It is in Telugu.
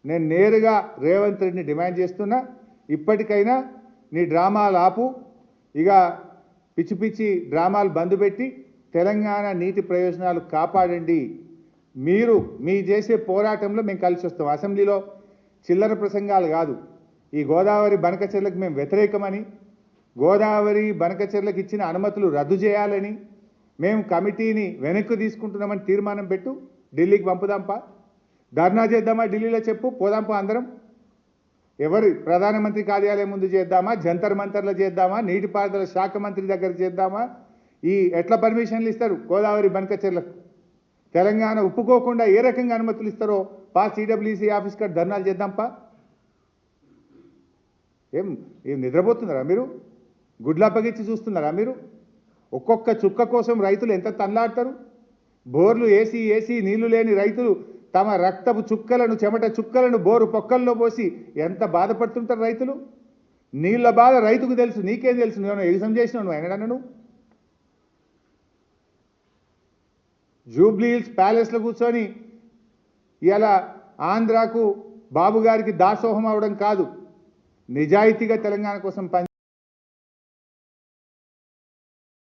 నేను నేరుగా రేవంత్ రెడ్డిని డిమాండ్ చేస్తున్నా, ఇప్పటికైనా నీ డ్రామాలు ఆపు, ఇక పిచ్చి పిచ్చి డ్రామాలు బంద్ పెట్టి తెలంగాణ నీటి ప్రయోజనాలు కాపాడండి. మీరు మీ చేసే పోరాటంలో మేము కలిసి వస్తాం. అసెంబ్లీలో చిల్లర ప్రసంగాలు కాదు. ఈ గోదావరి బనకచెర్లకు మేము వ్యతిరేకమని, గోదావరి బనకచెర్లకు ఇచ్చిన అనుమతులు రద్దు చేయాలని, మేము కమిటీని వెనక్కి తీసుకుంటున్నామని తీర్మానం పెట్టు, ఢిల్లీకి పంపుదాంపా, ధర్నా చేద్దామా, ఢిల్లీలో చెప్పు, పోదాంపా అందరం. ఎవరి ప్రధానమంత్రి కార్యాలయం ముందు చేద్దామా, జంతర్ మంతర్లో చేద్దామా, నీటిపారుదల శాఖ మంత్రి దగ్గర చేద్దామా? ఈ ఎట్లా పర్మిషన్లు ఇస్తారు గోదావరి బనకచెర్లకు? తెలంగాణ ఒప్పుకోకుండా ఏ రకంగా అనుమతులు ఇస్తారో సిడబ్ల్యూసీ ఆఫీస్ కాడ ధర్నాలు చేద్దాంపా. ఏం నిద్రపోతున్నారా మీరు? గుడ్లప్పగిచ్చి చూస్తున్నారా మీరు? ఒక్కొక్క చుక్క కోసం రైతులు ఎంత తన్లాడతారు? బోర్లు ఏసీ నీళ్లు లేని రైతులు తమ రక్తపు చుక్కలను, చెమట చుక్కలను బోరు పొక్కల్లో పోసి ఎంత బాధపడుతుంటారు రైతులు. నీళ్ళ బాధ రైతుకు తెలుసు, నీకేం తెలుసు? నువ్వు ఎగ్జామ్ చేసినావు నువ్వు అయినా? జూబ్లీ హిల్స్ ప్యాలెస్లో కూర్చొని ఇలా ఆంధ్రాకు బాబు గారికి దాసోహం అవడం కాదు, నిజాయితీగా తెలంగాణ కోసం